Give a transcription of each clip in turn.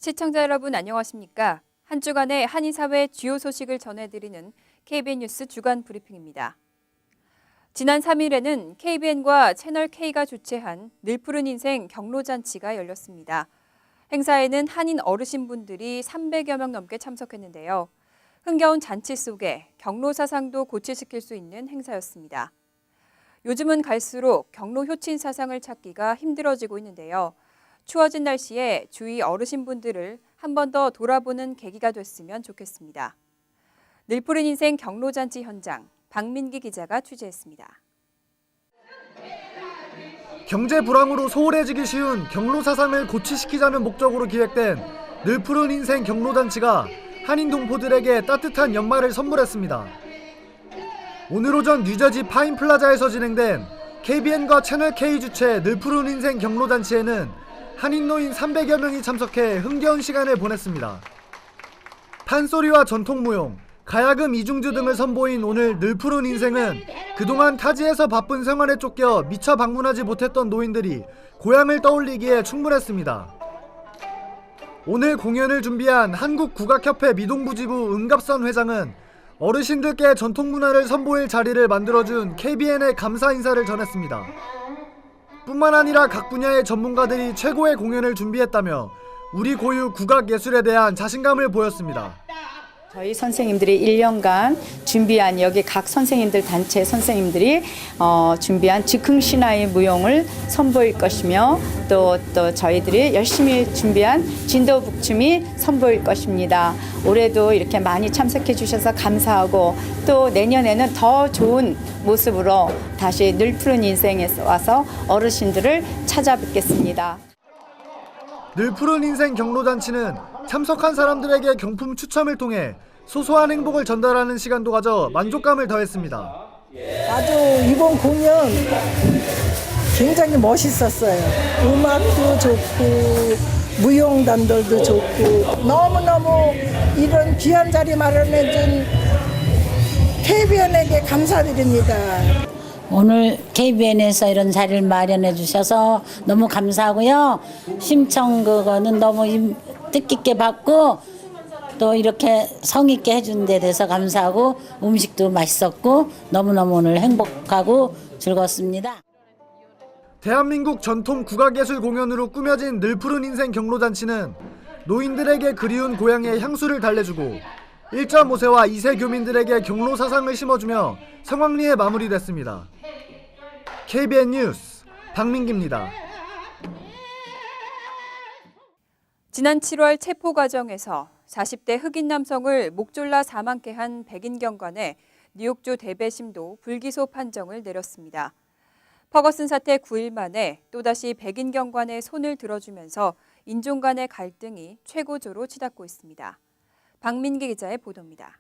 시청자 여러분 안녕하십니까? 한 주간의 한인사회 주요 소식을 전해드리는 KBN 뉴스 주간 브리핑입니다. 지난 3일에는 KBN과 채널K가 주최한 늘 푸른 인생 경로잔치가 열렸습니다. 행사에는 한인 어르신분들이 300여 명 넘게 참석했는데요. 흥겨운 잔치 속에 경로 사상도 고취시킬 수 있는 행사였습니다. 요즘은 갈수록 경로 효친 사상을 찾기가 힘들어지고 있는데요. 추워진 날씨에 주위 어르신분들을 한 번 더 돌아보는 계기가 됐으면 좋겠습니다. 늘 푸른 인생 경로잔치 현장, 박민기 기자가 취재했습니다. 경제 불황으로 소홀해지기 쉬운 경로 사상을 고취시키자는 목적으로 기획된 늘 푸른 인생 경로잔치가 한인 동포들에게 따뜻한 연말을 선물했습니다. 오늘 오전 뉴저지 파인플라자에서 진행된 KBN과 채널K 주최 늘 푸른 인생 경로잔치에는 한인 노인 300여 명이 참석해 흥겨운 시간을 보냈습니다. 판소리와 전통무용, 가야금 이중주 등을 선보인 오늘 늘 푸른 인생은 그동안 타지에서 바쁜 생활에 쫓겨 미처 방문하지 못했던 노인들이 고향을 떠올리기에 충분했습니다. 오늘 공연을 준비한 한국국악협회 미동부지부 은갑선 회장은 어르신들께 전통문화를 선보일 자리를 만들어준 KBN에 감사 인사를 전했습니다. 뿐만 아니라 각 분야의 전문가들이 최고의 공연을 준비했다며 우리 고유 국악 예술에 대한 자신감을 보였습니다. 저희 선생님들이 1년간 준비한 여기 각 선생님들 단체 선생님들이 준비한 즉흥신화의 무용을 선보일 것이며 또 저희들이 열심히 준비한 진도북춤이 선보일 것입니다. 올해도 이렇게 많이 참석해 주셔서 감사하고 또 내년에는 더 좋은 모습으로 다시 늘 푸른 인생에 와서 어르신들을 찾아뵙겠습니다. 늘 푸른 인생 경로잔치는 참석한 사람들에게 경품 추첨을 통해 소소한 행복을 전달하는 시간도 가져 만족감을 더했습니다. 아주 이번 공연 굉장히 멋있었어요. 음악도 좋고 무용단들도 좋고 너무너무 이런 귀한 자리 마련해준 KBN에게 감사드립니다. 오늘 KBN에서 이런 자리를 마련해 주셔서 너무 감사하고요. 심청 그거는 너무 뜻깊게 받고 또 이렇게 성의있게 해준 데 대해서 감사하고 음식도 맛있었고 너무너무 오늘 행복하고 즐거웠습니다. 대한민국 전통 국악예술 공연으로 꾸며진 늘 푸른 인생 경로잔치는 노인들에게 그리운 고향의 향수를 달래주고 1.5세와 2세 교민들에게 경로 사상을 심어주며 성황리에 마무리됐습니다. KBN 뉴스 박민기입니다. 지난 7월 체포 과정에서 40대 흑인 남성을 목 졸라 사망케 한 백인 경관에 뉴욕주 대배심도 불기소 판정을 내렸습니다. 퍼거슨 사태 9일 만에 또다시 백인 경관의 손을 들어주면서 인종 간의 갈등이 최고조로 치닫고 있습니다. 박민기 기자의 보도입니다.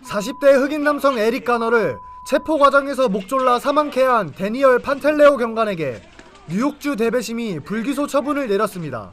40대 흑인 남성 에릭 가너를 체포 과정에서 목 졸라 사망케 한 데니얼 판텔레오 경관에게 뉴욕주 대배심이 불기소 처분을 내렸습니다.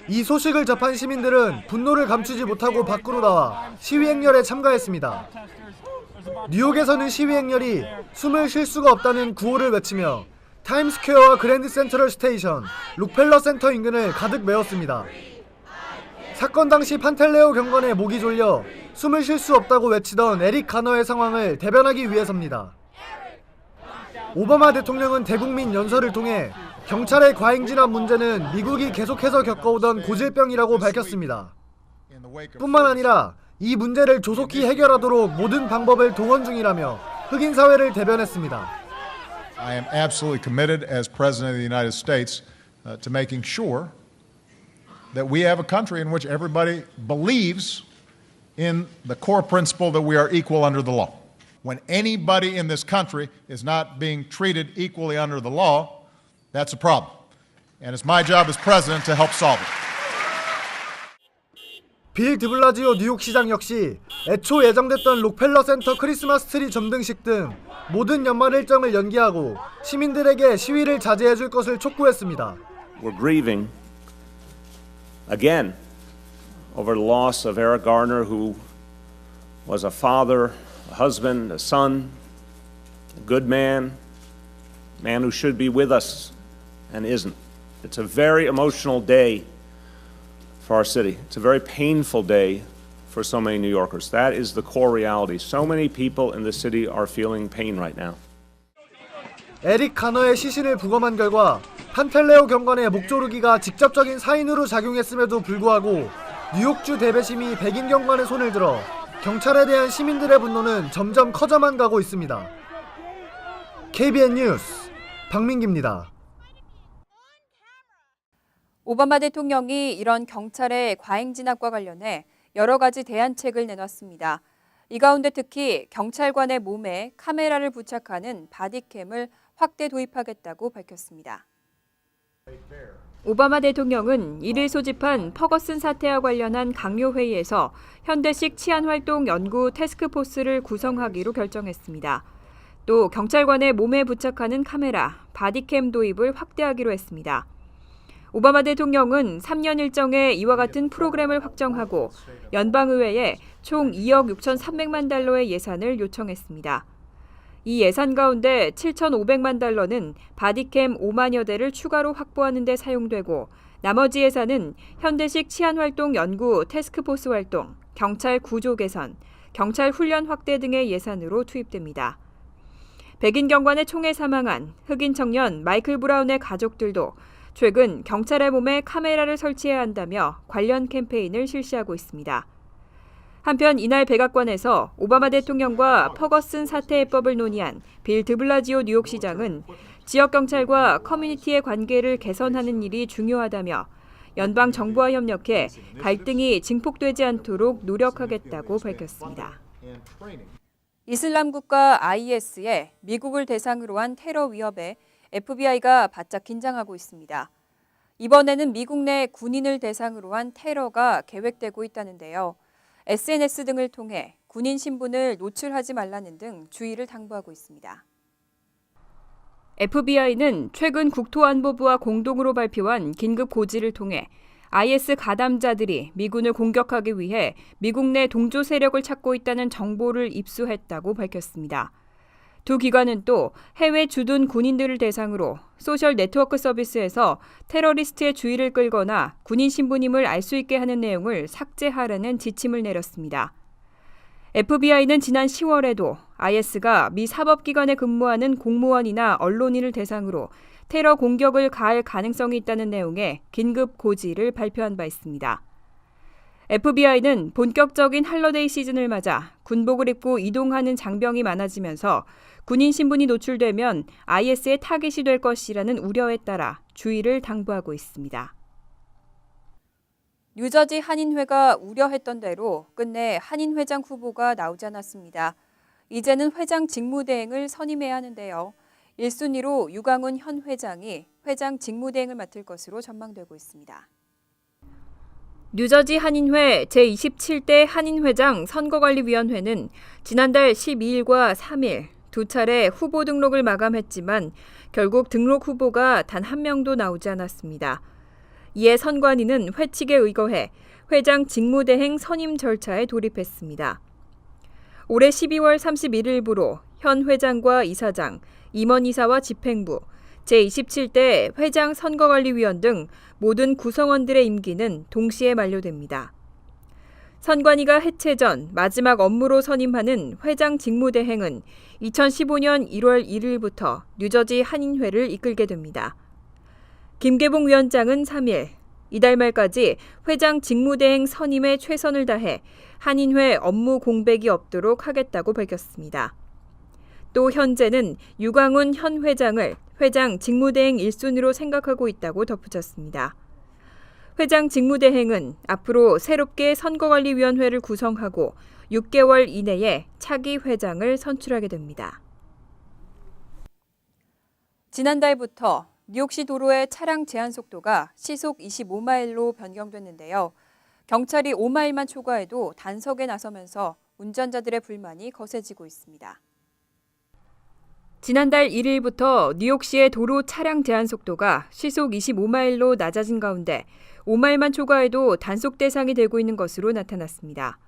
이 소식을 접한 시민들은 분노를 감추지 못하고 밖으로 나와 시위 행렬에 참가했습니다. 뉴욕에서는 시위 행렬이 숨을 쉴 수가 없다는 구호를 외치며 타임스퀘어와 그랜드 센트럴 스테이션, 록펠러 센터 인근을 가득 메웠습니다. 사건 당시 판텔레오 경관의 목이 졸려 숨을 쉴 수 없다고 외치던 에릭 가너의 상황을 대변하기 위해서입니다. 오바마 대통령은 대국민 연설을 통해 경찰의 과잉진압 문제는 미국이 계속해서 겪어오던 고질병이라고 밝혔습니다. 뿐만 아니라 이 문제를 조속히 해결하도록 모든 방법을 동원 중이라며 흑인 사회를 대변했습니다. I am absolutely committed as President of the United States to making sure that we have a country in which everybody believes in the core principle that we are equal under the law. When anybody in this country is not being treated equally under the law, that's a problem. And it's my job as president to help solve it. 빌 드블라지오 뉴욕시장 역시 애초 예정됐던 록펠러 센터 크리스마스 트리 점등식 등 모든 연말 일정을 연기하고 시민들에게 시위를 자제해줄 것을 촉구했습니다. We're grieving again over the loss of Eric Garner, who was a father, a husband, a son, a good man who should be with us and isn't. It's a very emotional day for our city. It's a very painful day for so many New Yorkers. That is the core reality. So many people in the city are feeling pain right now. 에릭 가너의 시신을 부검한 결과 판텔레오 경관의 목조르기가 직접적인 사인으로 작용했음에도 불구하고 뉴욕주 대배심이 백인 경관의 손을 들어 경찰에 대한 시민들의 분노는 점점 커져만 가고 있습니다. KBN 뉴스 박민기입니다. 오바마 대통령이 이런 경찰의 과잉 진압과 관련해 여러 가지 대안책을 내놨습니다. 이 가운데 특히 경찰관의 몸에 카메라를 부착하는 바디캠을 확대 도입하겠다고 밝혔습니다. 오바마 대통령은 이를 소집한 퍼거슨 사태와 관련한 강요 회의에서 현대식 치안활동 연구 태스크포스를 구성하기로 결정했습니다. 또 경찰관의 몸에 부착하는 카메라, 바디캠 도입을 확대하기로 했습니다. 오바마 대통령은 3년 일정에 이와 같은 프로그램을 확정하고 연방의회에 총 2억 6,300만 달러의 예산을 요청했습니다. 이 예산 가운데 7,500만 달러는 바디캠 5만여 대를 추가로 확보하는 데 사용되고 나머지 예산은 현대식 치안활동 연구 태스크포스 활동, 경찰 구조 개선, 경찰 훈련 확대 등의 예산으로 투입됩니다. 백인 경관의 총에 사망한 흑인 청년 마이클 브라운의 가족들도 최근 경찰의 몸에 카메라를 설치해야 한다며 관련 캠페인을 실시하고 있습니다. 한편 이날 백악관에서 오바마 대통령과 퍼거슨 사태 해법을 논의한 빌 드블라지오 뉴욕시장은 지역경찰과 커뮤니티의 관계를 개선하는 일이 중요하다며 연방정부와 협력해 갈등이 증폭되지 않도록 노력하겠다고 밝혔습니다. 이슬람국가 IS에 미국을 대상으로 한 테러 위협에 FBI가 바짝 긴장하고 있습니다. 이번에는 미국 내 군인을 대상으로 한 테러가 계획되고 있다는데요. SNS 등을 통해 군인 신분을 노출하지 말라는 등 주의를 당부하고 있습니다. FBI는 최근 국토안보부와 공동으로 발표한 긴급 고지를 통해 IS 가담자들이 미군을 공격하기 위해 미국 내 동조 세력을 찾고 있다는 정보를 입수했다고 밝혔습니다. 두 기관은 또 해외 주둔 군인들을 대상으로 소셜 네트워크 서비스에서 테러리스트의 주의를 끌거나 군인 신분임을 알 수 있게 하는 내용을 삭제하라는 지침을 내렸습니다. FBI는 지난 10월에도 IS가 미 사법기관에 근무하는 공무원이나 언론인을 대상으로 테러 공격을 가할 가능성이 있다는 내용의 긴급 고지를 발표한 바 있습니다. FBI는 본격적인 할러데이 시즌을 맞아 군복을 입고 이동하는 장병이 많아지면서 군인 신분이 노출되면 IS의 타깃이 될 것이라는 우려에 따라 주의를 당부하고 있습니다. 뉴저지 한인회가 우려했던 대로 끝내 한인회장 후보가 나오지 않았습니다. 이제는 회장 직무대행을 선임해야 하는데요. 1순위로 유강훈 현 회장이 회장 직무대행을 맡을 것으로 전망되고 있습니다. 뉴저지 한인회 제27대 한인회장 선거관리위원회는 지난달 12일과 3일 두 차례 후보 등록을 마감했지만 결국 등록 후보가 단 한 명도 나오지 않았습니다. 이에 선관위는 회칙에 의거해 회장 직무대행 선임 절차에 돌입했습니다. 올해 12월 31일부로 현 회장과 이사장, 임원이사와 집행부, 제27대 회장 선거관리위원 등 모든 구성원들의 임기는 동시에 만료됩니다. 선관위가 해체 전 마지막 업무로 선임하는 회장 직무대행은 2015년 1월 1일부터 뉴저지 한인회를 이끌게 됩니다. 김계봉 위원장은 3일 이달 말까지 회장 직무대행 선임에 최선을 다해 한인회 업무 공백이 없도록 하겠다고 밝혔습니다. 또 현재는 유강훈 현 회장을 회장 직무대행 1순위로 생각하고 있다고 덧붙였습니다. 회장 직무대행은 앞으로 새롭게 선거관리위원회를 구성하고 6개월 이내에 차기 회장을 선출하게 됩니다. 지난달부터 뉴욕시 도로의 차량 제한 속도가 시속 25마일로 변경됐는데요. 경찰이 5마일만 초과해도 단속에 나서면서 운전자들의 불만이 거세지고 있습니다. 지난달 1일부터 뉴욕시의 도로 차량 제한 속도가 시속 25마일로 낮아진 가운데 5마일만 초과해도 단속 대상이 되고 있는 것으로 나타났습니다.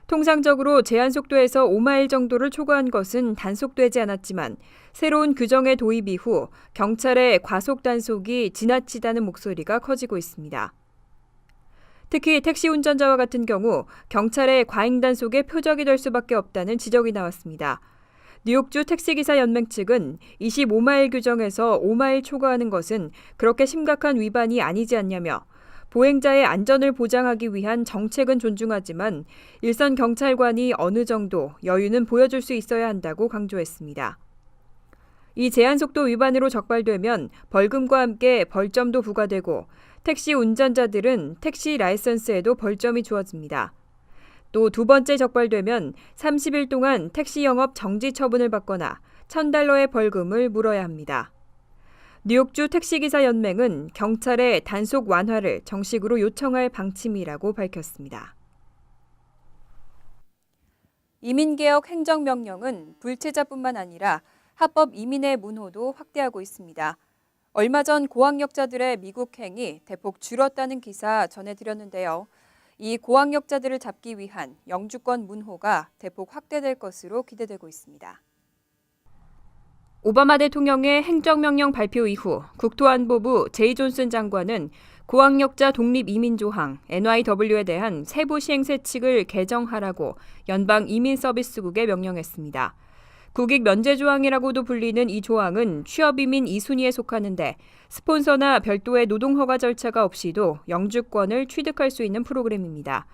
통상적으로 제한 속도에서 5마일 정도를 초과한 것은 단속되지 않았지만 새로운 규정의 도입 이후 경찰의 과속 단속이 지나치다는 목소리가 커지고 있습니다. 특히 택시 운전자와 같은 경우 경찰의 과잉 단속의 표적이 될 수밖에 없다는 지적이 나왔습니다. 뉴욕주 택시기사 연맹 측은 25마일 규정에서 5마일 초과하는 것은 그렇게 심각한 위반이 아니지 않냐며 보행자의 안전을 보장하기 위한 정책은 존중하지만 일선 경찰관이 어느 정도 여유는 보여줄 수 있어야 한다고 강조했습니다. 이 제한속도 위반으로 적발되면 벌금과 함께 벌점도 부과되고 택시 운전자들은 택시 라이선스에도 벌점이 주어집니다. 또 두 번째 적발되면 30일 동안 택시 영업 정지 처분을 받거나 $1,000의 벌금을 물어야 합니다. 뉴욕주 택시기사 연맹은 경찰의 단속 완화를 정식으로 요청할 방침이라고 밝혔습니다. 이민개혁 행정명령은 불체자뿐만 아니라 합법 이민의 문호도 확대하고 있습니다. 얼마 전 고학력자들의 미국행이 대폭 줄었다는 기사 전해드렸는데요. 이 고학력자들을 잡기 위한 영주권 문호가 대폭 확대될 것으로 기대되고 있습니다. 오바마 대통령의 행정명령 발표 이후 국토안보부 제이 존슨 장관은 고학력자 독립이민조항 NYW에 대한 세부 시행세칙을 개정하라고 연방이민서비스국에 명령했습니다. 국익 면제 조항이라고도 불리는 이 조항은 취업이민 2순위에 속하는데 스폰서나 별도의 노동허가 절차가 없이도 영주권을 취득할 수 있는 프로그램입니다.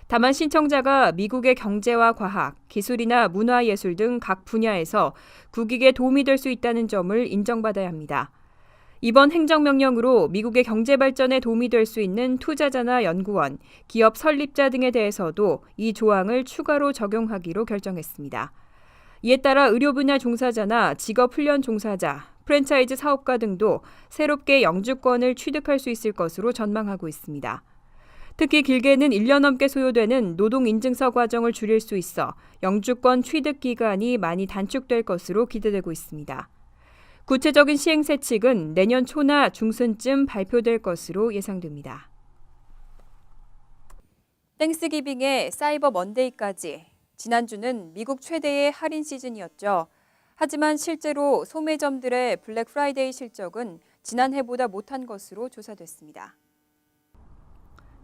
다만 신청자가 미국의 경제와 과학, 기술이나 문화예술 등 각 분야에서 국익에 도움이 될 수 있다는 점을 인정받아야 합니다. 이번 행정명령으로 미국의 경제 발전에 도움이 될 수 있는 투자자나 연구원, 기업 설립자 등에 대해서도 이 조항을 추가로 적용하기로 결정했습니다. 이에 따라 의료 분야 종사자나 직업훈련 종사자, 프랜차이즈 사업가 등도 새롭게 영주권을 취득할 수 있을 것으로 전망하고 있습니다. 특히 길게는 1년 넘게 소요되는 노동인증서 과정을 줄일 수 있어 영주권 취득 기간이 많이 단축될 것으로 기대되고 있습니다. 구체적인 시행세칙은 내년 초나 중순쯤 발표될 것으로 예상됩니다. 땡스기빙의 사이버 먼데이까지 지난주는 미국 최대의 할인 시즌이었죠. 하지만 실제로 소매점들의 블랙 프라이데이 실적은 지난해보다 못한 것으로 조사됐습니다.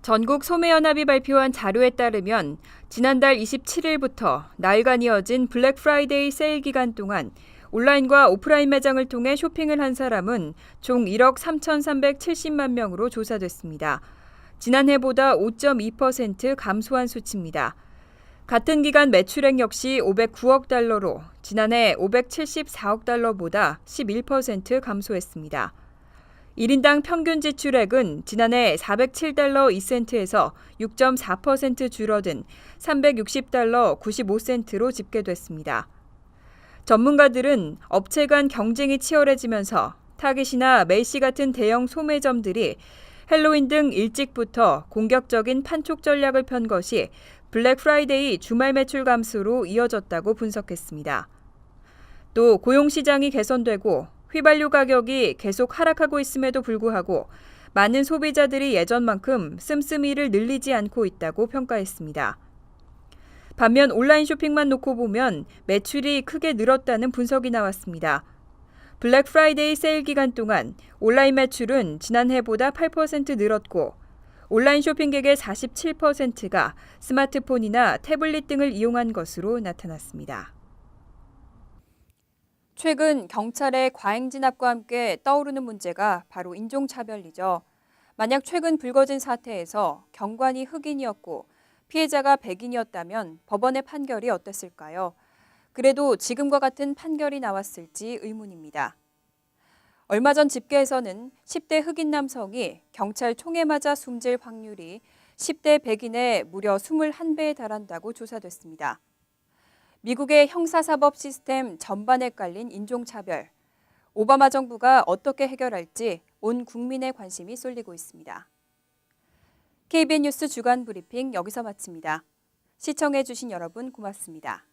전국 소매연합이 발표한 자료에 따르면 지난달 27일부터 나흘간 이어진 블랙 프라이데이 세일 기간 동안 온라인과 오프라인 매장을 통해 쇼핑을 한 사람은 총 1억 3,370만 명으로 조사됐습니다. 지난해보다 5.2% 감소한 수치입니다. 같은 기간 매출액 역시 509억 달러로 지난해 574억 달러보다 11% 감소했습니다. 1인당 평균 지출액은 지난해 407달러 2센트에서 6.4% 줄어든 360달러 95센트로 집계됐습니다. 전문가들은 업체 간 경쟁이 치열해지면서 타깃이나 메이시 같은 대형 소매점들이 헬로윈 등 일찍부터 공격적인 판촉 전략을 편 것이 블랙 프라이데이 주말 매출 감소로 이어졌다고 분석했습니다. 또 고용 시장이 개선되고 휘발유 가격이 계속 하락하고 있음에도 불구하고 많은 소비자들이 예전만큼 씀씀이를 늘리지 않고 있다고 평가했습니다. 반면 온라인 쇼핑만 놓고 보면 매출이 크게 늘었다는 분석이 나왔습니다. 블랙 프라이데이 세일 기간 동안 온라인 매출은 지난해보다 8% 늘었고 온라인 쇼핑객의 47%가 스마트폰이나 태블릿 등을 이용한 것으로 나타났습니다. 최근 경찰의 과잉 진압과 함께 떠오르는 문제가 바로 인종차별이죠. 만약 최근 불거진 사태에서 경관이 흑인이었고 피해자가 백인이었다면 법원의 판결이 어땠을까요? 그래도 지금과 같은 판결이 나왔을지 의문입니다. 얼마 전 집계에서는 10대 흑인 남성이 경찰 총에 맞아 숨질 확률이 10대 백인의 무려 21배에 달한다고 조사됐습니다. 미국의 형사사법 시스템 전반에 깔린 인종차별. 오바마 정부가 어떻게 해결할지 온 국민의 관심이 쏠리고 있습니다. KBN 뉴스 주간 브리핑 여기서 마칩니다. 시청해주신 여러분 고맙습니다.